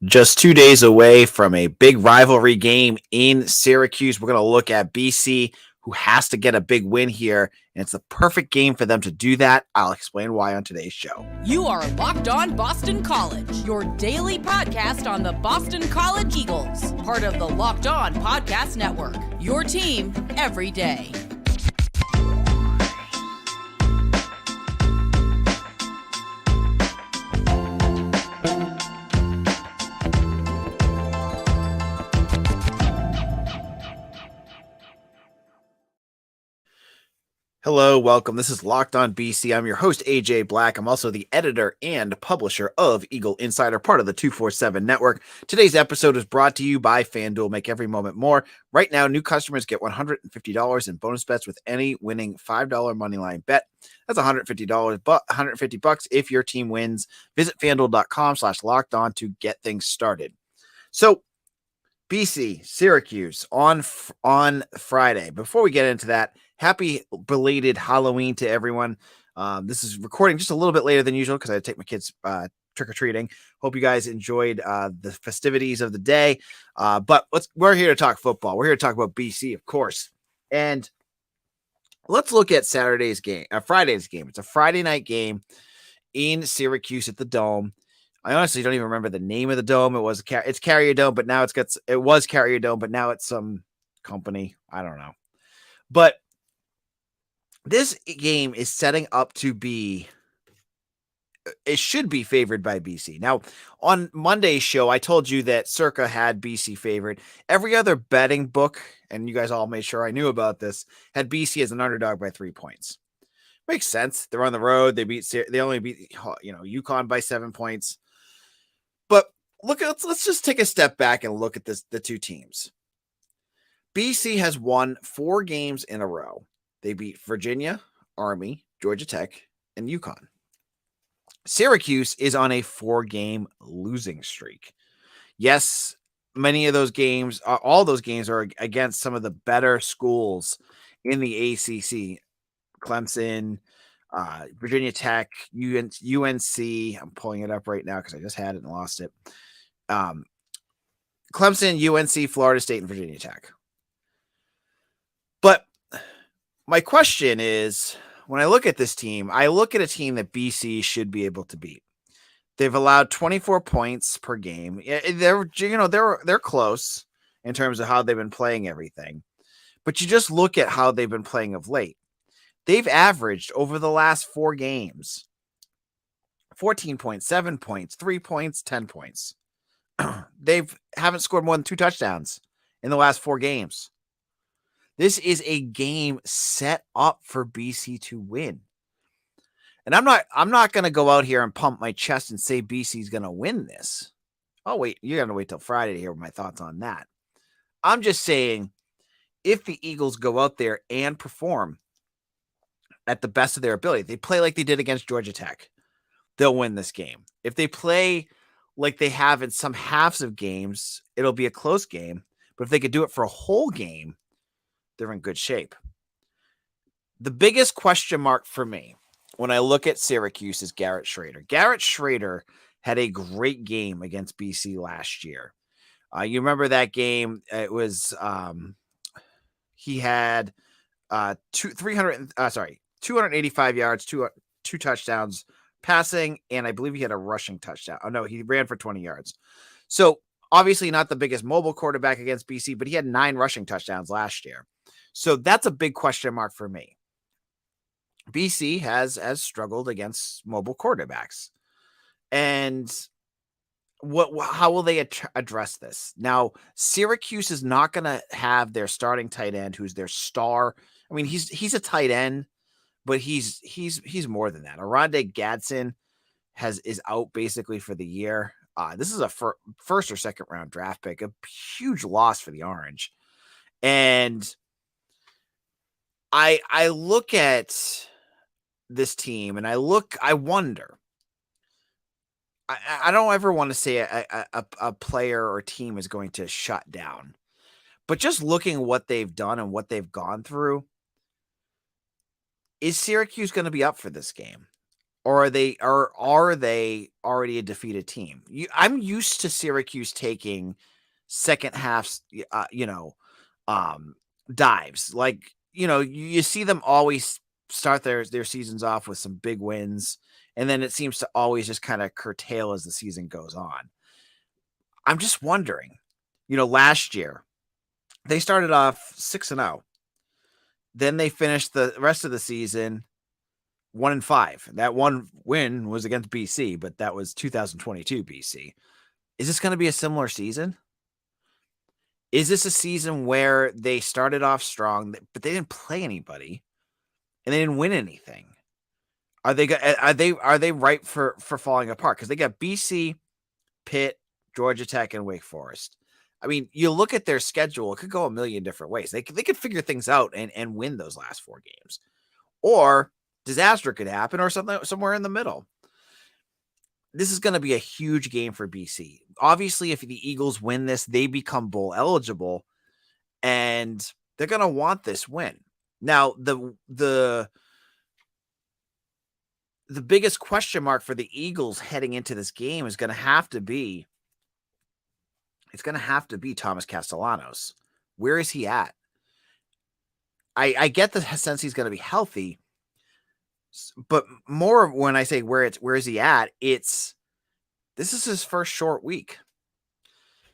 Just 2 days away from a big rivalry game in Syracuse. We're going to look at BC, who has to get a big win here, and it's the perfect game for them to do that. I'll explain why on today's show. You are Locked On Boston College, your daily podcast on the Boston College Eagles, part of the Locked On Podcast Network, your team every day. Hello, welcome. This is Locked On BC. I'm your host, AJ Black. I'm also the editor and publisher of Eagle Insider, part of the 247 network. Today's episode is brought to you by FanDuel. Make every moment more. Right now, new customers get $150 in bonus bets with any winning $5 moneyline bet. That's $150, but $150 if your team wins. Visit FanDuel.com/lockedon to get things started. So, BC, Syracuse on Friday. Before we get into that, happy belated Halloween to everyone. This is recording just a little bit later than usual because I take my kids trick-or-treating. Hope you guys enjoyed the festivities of the day. But we're here to talk football. We're here to talk about BC, of course. And let's look at Friday's game. It's a Friday night game in Syracuse at the Dome. I honestly don't even remember the name of the dome. It's Carrier Dome, but now it was Carrier Dome, but now it's some company. I don't know. But this game is setting up to be, it should be favored by BC. Now, on Monday's show, I told you that Circa had BC favored. Every other betting book, and you guys all made sure I knew about this, had BC as an underdog by 3 points. Makes sense. They're on the road. They only beat, UConn by 7 points. But let's just take a step back and look at the two teams. BC has won 4 games in a row. They beat Virginia, Army, Georgia Tech, and UConn. Syracuse is on a 4-game losing streak. Yes, many of those games, all those games are against some of the better schools in the ACC. Clemson, Virginia Tech, UNC. I'm pulling it up right now because I just had it and lost it. Clemson, UNC, Florida State, and Virginia Tech. But my question is, when I look at this team, I look at a team that BC should be able to beat. They've allowed 24 points per game. They're close in terms of how they've been playing everything. But you just look at how they've been playing of late. They've averaged over the last 4 games 14 points, 7 points, 3 points, 10 points. They haven't scored more than 2 touchdowns in the last 4 games. This is a game set up for BC to win. And I'm not going to go out here and pump my chest and say BC's going to win this. Oh, wait, you're going to wait till Friday to hear my thoughts on that. I'm just saying, if the Eagles go out there and perform at the best of their ability, they play like they did against Georgia Tech, they'll win this game. If they play like they have in some halves of games, it'll be a close game. But if they could do it for a whole game, they're in good shape. The biggest question mark for me when I look at Syracuse is Garrett Shrader. Garrett Shrader had a great game against BC last year. You remember that game? It was he had 285 yards, two touchdowns passing, and I believe he had a rushing touchdown. Oh, no, he ran for 20 yards. So obviously not the biggest mobile quarterback against BC, but he had 9 rushing touchdowns last year. So that's a big question mark for me. BC has struggled against mobile quarterbacks. And how will they address this? Now, Syracuse is not going to have their starting tight end, who's their star. I mean, he's a tight end, but he's more than that. Arondé Gadsden is out basically for the year. This is a first or second round draft pick, a huge loss for the Orange. And I look at this team and I wonder. I don't ever want to say a player or team is going to shut down, but just looking what they've done and what they've gone through, is Syracuse going to be up for this game? or are they already a defeated team? I'm used to Syracuse taking second halves, um, dives. Like, you see them always start their seasons off with some big wins, and then it seems to always just kind of curtail as the season goes on. I'm just wondering, last year they started off 6-0. Then they finished the rest of the season 1-5. That one win was against BC, but that was 2022 BC. Is this going to be a similar season? Is this a season where they started off strong, but they didn't play anybody and they didn't win anything? Are they ripe for falling apart? Because they got BC, Pitt, Georgia Tech, and Wake Forest. I mean, you look at their schedule; it could go a million different ways. They could figure things out and win those last 4 games, or disaster could happen, or something somewhere in the middle. This is going to be a huge game for BC. Obviously, if the Eagles win this, they become bowl eligible, and they're going to want this win. Now, the biggest question mark for the Eagles heading into this game is going to have to be Thomas Castellanos. Where is he at? I get the sense he's going to be healthy, but more when I say where is he at, this is his first short week.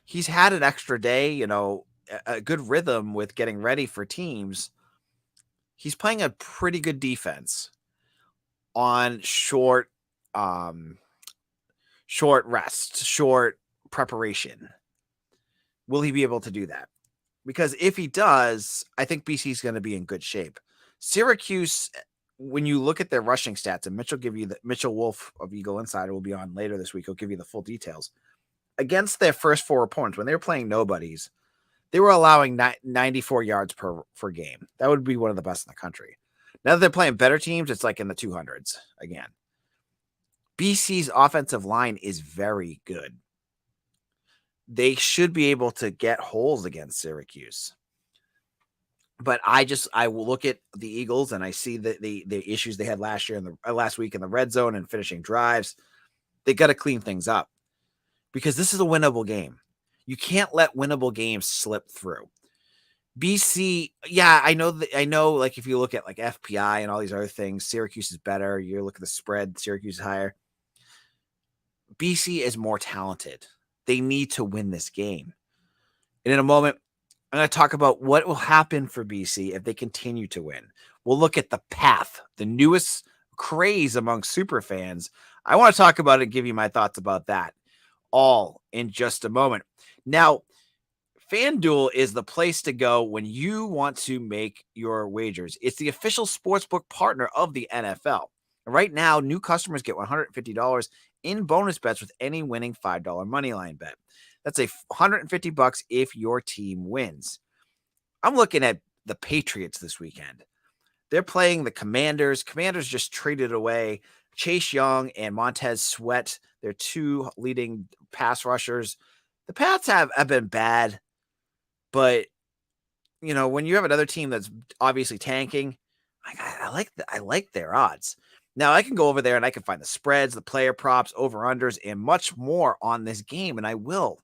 He's had an extra day, a good rhythm with getting ready for teams. He's playing a pretty good defense on short rest, short preparation. Will he be able to do that? Because if he does, I think BC is going to be in good shape. Syracuse, when you look at their rushing stats, and Mitchell Wolf of Eagle Insider will be on later this week. He'll give you the full details. Against their first 4 opponents, when they were playing nobodies, they were allowing 94 yards per game. That would be one of the best in the country. Now that they're playing better teams, it's like in the 200s again. BC's offensive line is very good. They should be able to get holes against Syracuse. But I will look at the Eagles and I see the issues they had last week in the red zone and finishing drives. They got to clean things up because this is a winnable game. You can't let winnable games slip through. BC, yeah, I know. Like if you look at like FPI and all these other things, Syracuse is better. You look at the spread, Syracuse is higher. BC is more talented. They need to win this game. And in a moment, I'm going to talk about what will happen for BC if they continue to win. We'll look at the path, the newest craze among super fans. I want to talk about it and give you my thoughts about that all in just a moment. Now, FanDuel is the place to go when you want to make your wagers. It's the official sportsbook partner of the NFL. Right now, new customers get $150 in bonus bets with any winning $5 moneyline bet. That's $150 if your team wins. I'm looking at the Patriots this weekend. They're playing the Commanders. Commanders just traded away Chase Young and Montez Sweat, their 2 leading pass rushers. The Pats have been bad, but when you have another team that's obviously tanking, I like their odds. Now I can go over there and I can find the spreads, the player props, over-unders, and much more on this game, and I will.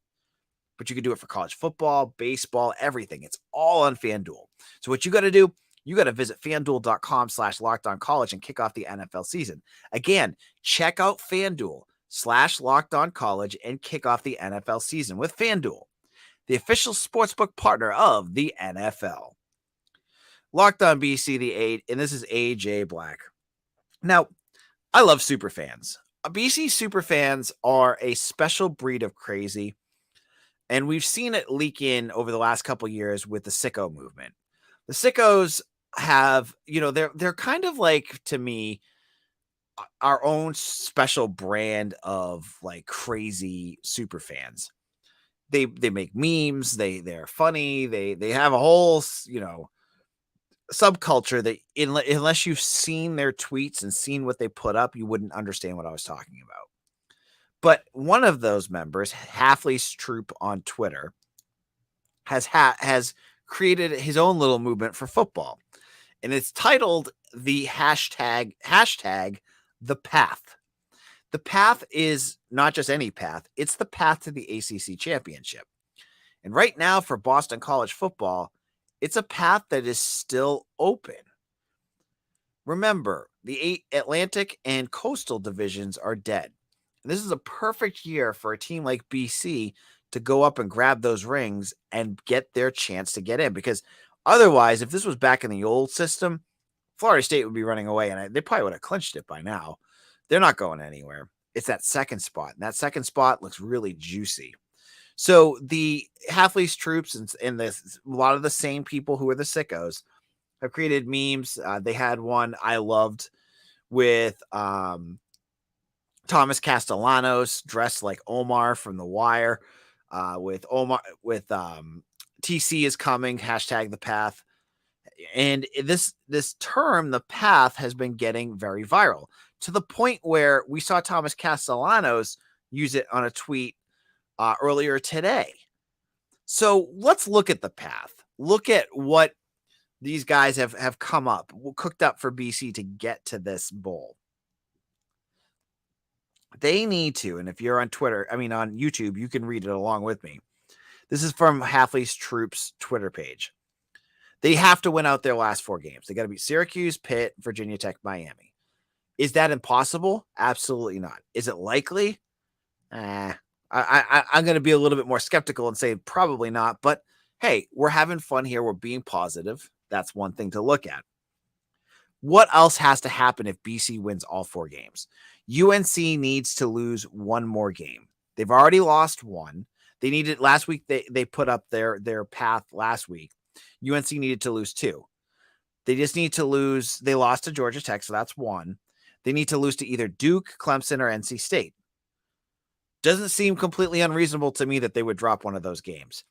But you can do it for college football, baseball, everything. It's all on FanDuel. So what you got to do, you got to visit FanDuel.com/LockedOnCollege and kick off the NFL season. Again, check out FanDuel/LockedOnCollege and kick off the NFL season with FanDuel, the official sportsbook partner of the NFL. Locked on BC, the 8, and this is AJ Black. Now, I love super fans. BC super fans are a special breed of crazy, and we've seen it leak in over the last couple of years with the sicko movement. The sickos have, they're kind of like, to me, our own special brand of like crazy super fans. They make memes, they're funny, they have a whole, subculture that unless you've seen their tweets and seen what they put up, you wouldn't understand what I was talking about. But one of those members, Halfley's Troop on Twitter, has created his own little movement for football, and it's titled the hashtag the path. The path is not just any path, it's the path to the ACC Championship. And right now for Boston College football, it's a path that is still open. Remember, the Atlantic and Coastal divisions are dead. And this is a perfect year for a team like BC to go up and grab those rings and get their chance to get in. Because otherwise, if this was back in the old system, Florida State would be running away, and they probably would have clinched it by now. They're not going anywhere. It's that second spot, and that second spot looks really juicy. So the Halfley's troops and a lot of the same people who are the sickos have created memes. They had one I loved with Thomas Castellanos dressed like Omar from The Wire. With TC is coming, hashtag the path. And this term, the path, has been getting very viral to the point where we saw Thomas Castellanos use it on a tweet earlier today. So let's look at the path. Look at what these guys have cooked up for BC to get to this bowl. They need to, and if you're on on YouTube, you can read it along with me. This is from Halfley's Troops Twitter page. They have to win out their last 4 games. They got to beat Syracuse, Pitt, Virginia Tech, Miami. Is that impossible? Absolutely not. Is it likely? I'm going to be a little bit more skeptical and say probably not. But hey, we're having fun here. We're being positive. That's one thing to look at. What else has to happen if BC wins all 4 games? UNC needs to lose one more game. They've already lost one. They needed last week. They put up their path last week. UNC needed to lose 2. They just need to lose. They lost to Georgia Tech, so that's 1. They need to lose to either Duke, Clemson, or NC State. Doesn't seem completely unreasonable to me that they would drop one of those games.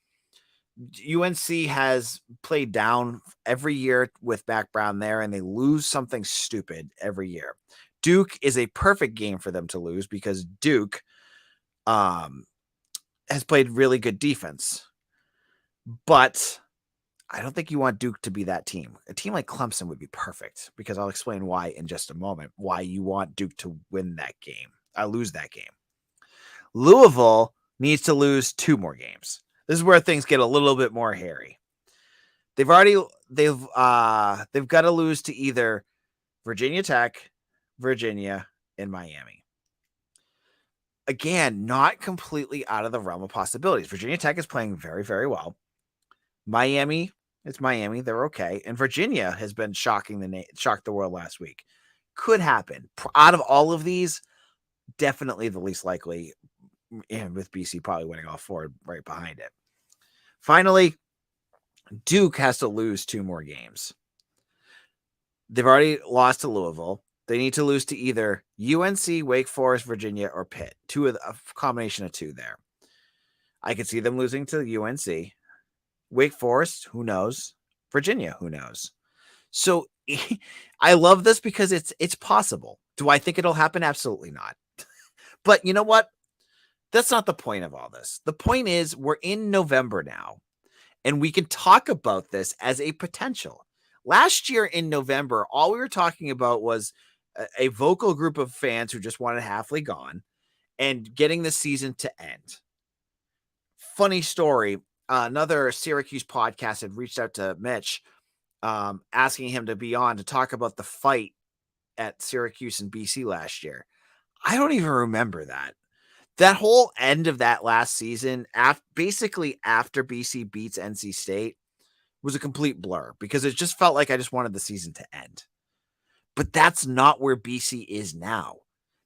UNC has played down every year with Mac Brown there, and they lose something stupid every year. Duke is a perfect game for them to lose because Duke has played really good defense. But I don't think you want Duke to be that team. A team like Clemson would be perfect because I'll explain why in just a moment, why you want Duke to win that game. Lose that game. Louisville needs to lose 2 more games. This is where things get a little bit more hairy. They've got to lose to either Virginia Tech, Virginia, and Miami. Again, not completely out of the realm of possibilities. Virginia Tech is playing very, very well. Miami, it's Miami. They're okay. And Virginia has been shocked the world last week. Could happen. Out of all of these, definitely the least likely, and with BC probably winning all 4 right behind it. Finally, Duke has to lose 2 more games. They've already lost to Louisville. They need to lose to either UNC, Wake Forest, Virginia, or Pitt. A combination of 2 there. I could see them losing to UNC. Wake Forest, who knows? Virginia, who knows? So I love this because it's possible. Do I think it'll happen? Absolutely not. But you know what? That's not the point of all this. The point is we're in November now, and we can talk about this as a potential. Last year in November, all we were talking about was a vocal group of fans who just wanted Halfley gone and getting the season to end. Funny story. Another Syracuse podcast had reached out to Mitch, asking him to be on to talk about the fight at Syracuse and BC last year. I don't even remember that. That whole end of that last season, basically after BC beats NC State, was a complete blur because it just felt like I just wanted the season to end. But that's not where BC is now.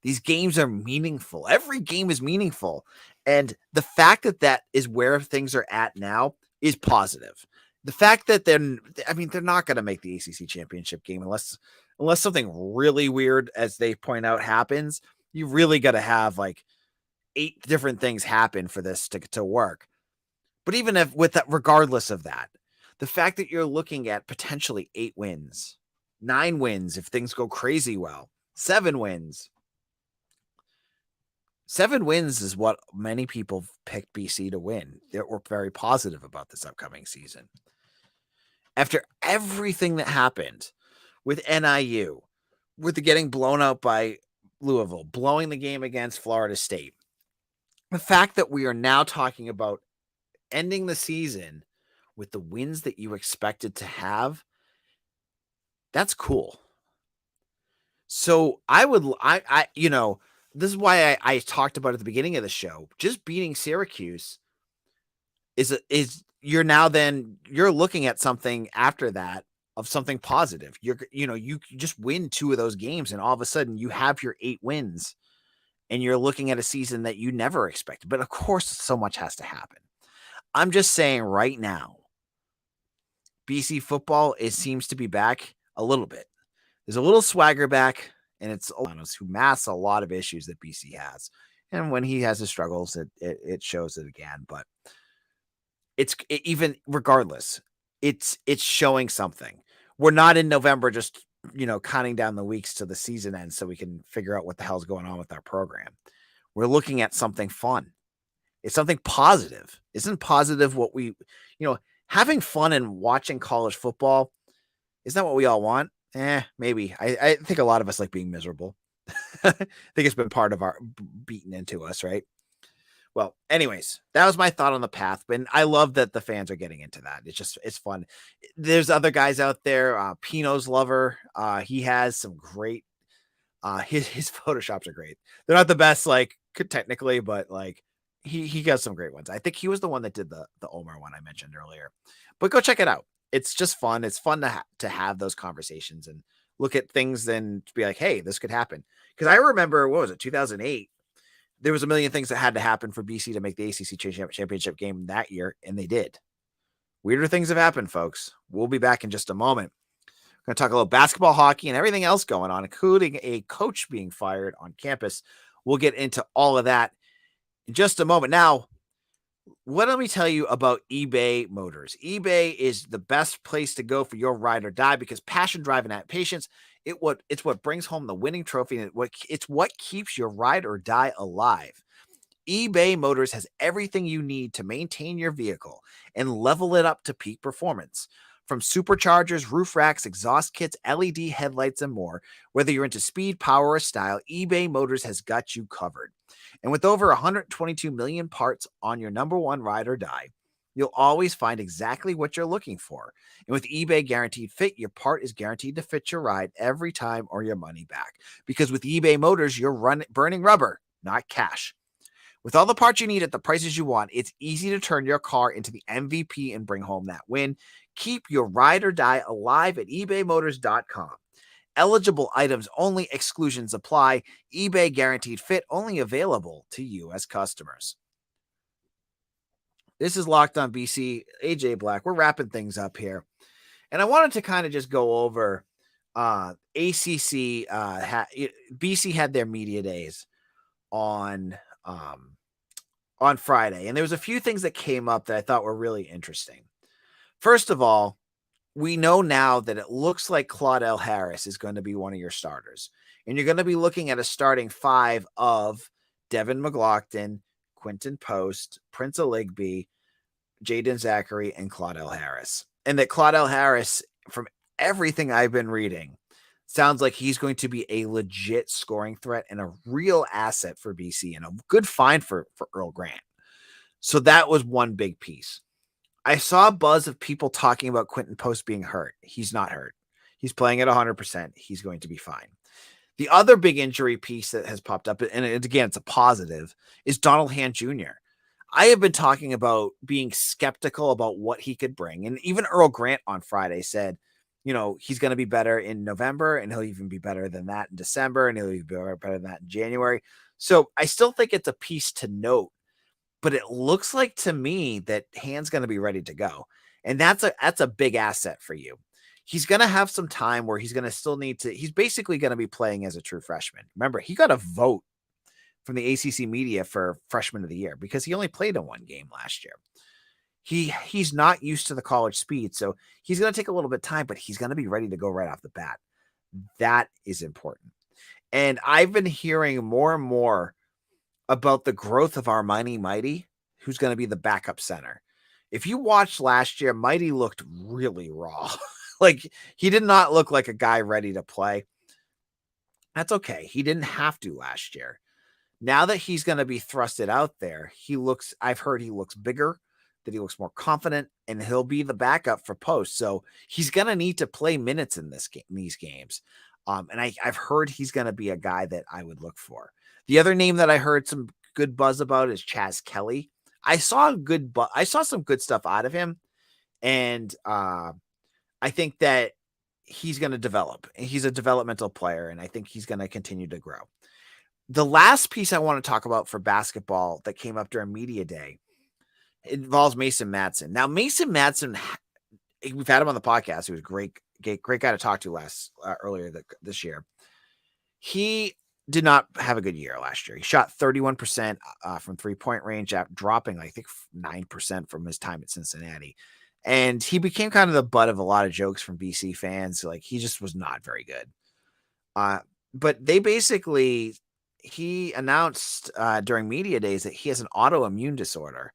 These games are meaningful. Every game is meaningful. And the fact that that is where things are at now is positive. The fact that they're not going to make the ACC Championship Game unless something really weird, as they point out, happens. You really got to have like 8 different things happen for this to work. But even if with that, regardless of that, the fact that you're looking at potentially 8 wins, 9 wins if things go crazy well, 7 wins. 7 wins is what many people picked BC to win. They were very positive about this upcoming season. After everything that happened with NIU, with the getting blown out by Louisville, blowing the game against Florida State. The fact that we are now talking about ending the season with the wins that you expected to have, that's cool. So this is why I talked about at the beginning of the show, just beating Syracuse is you're looking at something after that of something positive. You just win 2 of those games and all of a sudden you have your 8 wins and you're looking at a season that you never expected. But of course, so much has to happen. I'm just saying right now, BC football seems to be back a little bit. There's a little swagger back, and it's Olanos who masks a lot of issues that BC has. And when he has his struggles, it shows it again. But even regardless, it's showing something. We're not in November just, counting down the weeks to the season end so we can figure out what the hell's going on with our program. We're looking at something fun. It's something positive. Isn't positive what having fun and watching college football? Isn't that what we all want? Maybe. I think a lot of us like being miserable. I think it's been part of our beaten into us, right? Well, anyways, that was my thought on the path. But I love that the fans are getting into that. It's fun. There's other guys out there. Pino's lover. He has some great, his Photoshops are great. They're not the best, technically, but he got some great ones. I think he was the one that did the Omar one I mentioned earlier, but go check it out. It's just fun. It's fun to have those conversations and look at things and be like, hey, this could happen. Because I remember, 2008? There was a million things that had to happen for BC to make the ACC Championship Game that year, and they did. Weirder things have happened, folks. We'll be back in just a moment. We're going to talk a little basketball, hockey, and everything else going on, including a coach being fired on campus. We'll get into all of that in just a moment. Now, let me tell you about eBay Motors. eBay is the best place to go for your ride or die because passion, drive, and patience, it's what brings home the winning trophy, and it's what keeps your ride or die alive. eBay Motors has everything you need to maintain your vehicle and level it up to peak performance. From superchargers, roof racks, exhaust kits, LED headlights, and more, whether you're into speed, power, or style, eBay Motors has got you covered. And with over 122 million parts on your number one ride or die, you'll always find exactly what you're looking for. And with eBay Guaranteed Fit, your part is guaranteed to fit your ride every time or your money back. Because with eBay Motors, you're burning rubber, not cash. With all the parts you need at the prices you want, it's easy to turn your car into the MVP and bring home that win. Keep your ride or die alive at ebaymotors.com. Eligible items only, exclusions apply. eBay Guaranteed Fit only available to U.S. customers. This is Locked on BC. AJ Black. We're wrapping things up here. And I wanted to kind of just go over ACC. BC had their media days on Friday. And there was a few things that came up that I thought were really interesting. First of all, we know now that it looks like Claudell Harris is going to be one of your starters. And you're going to be looking at a starting 5 of Devin McLaughlin, Quinton Post, Prince Aligby, Jaden Zachary, and Claudell Harris. And that Claudell Harris, from everything I've been reading, sounds like he's going to be a legit scoring threat and a real asset for BC and a good find for Earl Grant. So that was one big piece. I saw a buzz of people talking about Quinton Post being hurt. He's not hurt. He's playing at 100%. He's going to be fine. The other big injury piece that has popped up, and again, it's a positive, is Donald Hand Jr. I have been talking about being skeptical about what he could bring. And even Earl Grant on Friday said, he's going to be better in November, and he'll even be better than that in December, and he'll be better than that in January. So I still think it's a piece to note, but it looks like to me that Hand's going to be ready to go. And that's a big asset for you. He's going to have some time where he's going to still he's basically going to be playing as a true freshman. Remember, he got a vote from the ACC media for freshman of the year because he only played in one game last year. He's not used to the college speed. So he's going to take a little bit of time, but he's going to be ready to go right off the bat. That is important. And I've been hearing more and more about the growth of our Mighty, who's going to be the backup center. If you watched last year, Mighty looked really raw. He did not look like a guy ready to play. That's okay. He didn't have to last year. Now that he's going to be thrusted out there, I've heard he looks bigger, that he looks more confident, and he'll be the backup for post. So he's going to need to play minutes in these games. And I've heard he's going to be a guy that I would look for. The other name that I heard some good buzz about is Chaz Kelly. I saw some good stuff out of him. And I think that he's going to develop. He's a developmental player, and I think he's going to continue to grow. The last piece I want to talk about for basketball that came up during media day involves Mason Madsen. Now, Mason Madsen, we've had him on the podcast. He was a great guy to talk to earlier this year. He did not have a good year last year. He shot 31% from 3-point range, dropping, I think, 9% from his time at Cincinnati. And he became kind of the butt of a lot of jokes from BC fans. Like, he just was not very good. But he announced during media days that he has an autoimmune disorder.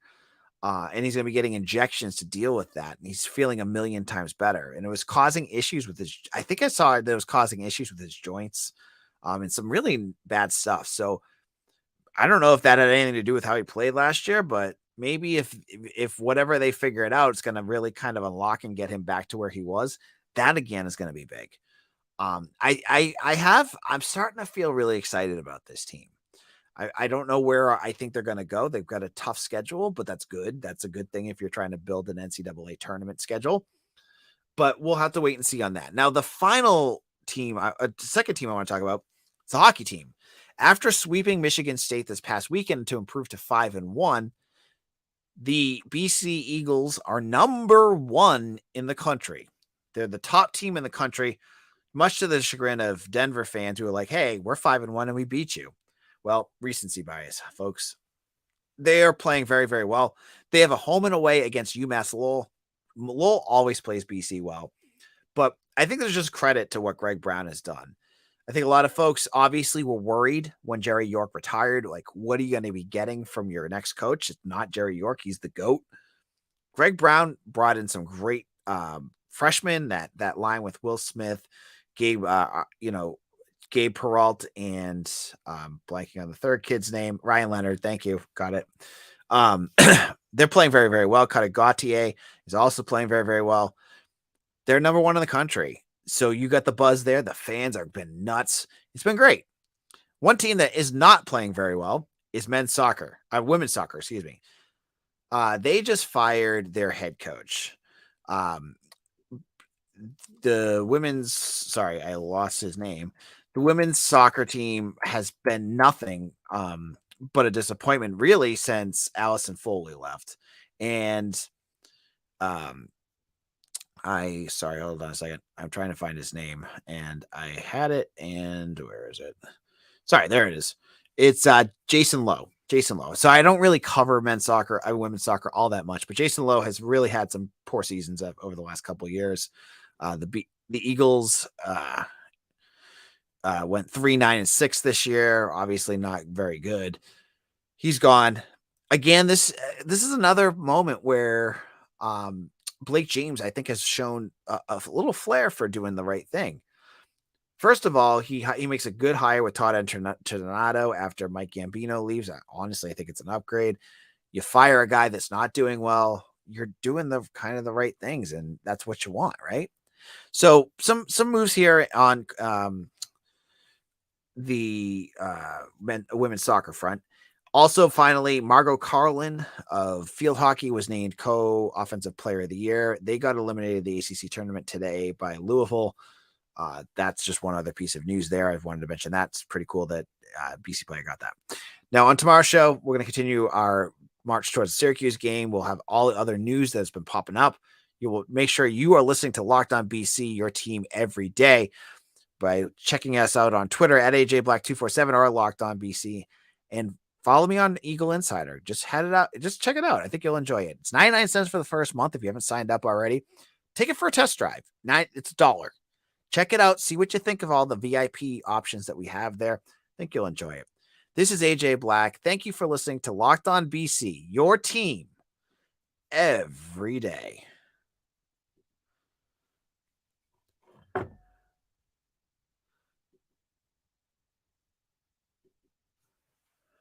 And he's going to be getting injections to deal with that. And he's feeling 1,000,000 times better. And it was causing issues with I think I saw that it was causing issues with his joints and some really bad stuff. So I don't know if that had anything to do with how he played last year, but maybe if whatever they figure it out, it's going to really kind of unlock and get him back to where he was. That again is going to be big. I'm starting to feel really excited about this team. I don't know where I think they're going to go. They've got a tough schedule, but that's good. That's a good thing if you're trying to build an NCAA tournament schedule. But we'll have to wait and see on that. Now, the final team, second team I want to talk about, it's the hockey team. After sweeping Michigan State this past weekend to improve to 5-1, the BC Eagles are number 1 in the country. They're the top team in the country, much to the chagrin of Denver fans who are like, hey, we're 5-1 and we beat you. Well, recency bias, folks. They are playing very, very well. They have a home and away against UMass Lowell. Lowell always plays BC well. But I think there's just credit to what Greg Brown has done. I think a lot of folks obviously were worried when Jerry York retired. Like, what are you going to be getting from your next coach? It's not Jerry York. He's the GOAT. Greg Brown brought in some great freshmen, that line with Will Smith, Gabe Peralt, and blanking on the third kid's name, Ryan Leonard. Thank you. Got it. They're playing very, very well. Cutter Gauthier is also playing very, very well. They're number 1 in the country. So you got the buzz there. The fans have been nuts. It's been great. One team that is not playing very well is women's soccer, excuse me. They just fired their head coach. The women's, I lost his name. The women's soccer team has been nothing but a disappointment, really, since Allison Foley left. And hold on a second. I'm trying to find his name, and I had it, and where is it? Sorry, there it is. It's Jason Lowe. So I don't really cover women's soccer all that much, but Jason Lowe has really had some poor seasons over the last couple of years. The Eagles went 3-9-6 this year. Obviously not very good. He's gone. Again, this is another moment where Blake James, I think, has shown a little flair for doing the right thing. First of all, he makes a good hire with Todd Antonato after Mike Gambino leaves. Honestly, I think it's an upgrade. You fire a guy that's not doing well, you're doing the kind of the right things, and that's what you want, right? So some moves here on the women's soccer front. Also, finally, Margot Carlin of field hockey was named co-offensive player of the year. They got eliminated the ACC tournament today by Louisville. That's just one other piece of news there. I wanted to mention that. It's pretty cool that BC player got that. Now, on tomorrow's show, we're going to continue our march towards the Syracuse game. We'll have all the other news that's been popping up. You will make sure you are listening to Locked On BC, your team every day, by checking us out on Twitter at AJBlack247 or Locked On BC, and follow me on Eagle Insider. Just head it out. Just check it out. I think you'll enjoy it. It's 99 cents for the first month. If you haven't signed up already, take it for a test drive. It's $1. Check it out. See what you think of all the VIP options that we have there. I think you'll enjoy it. This is AJ Black. Thank you for listening to Locked On BC, your team every day.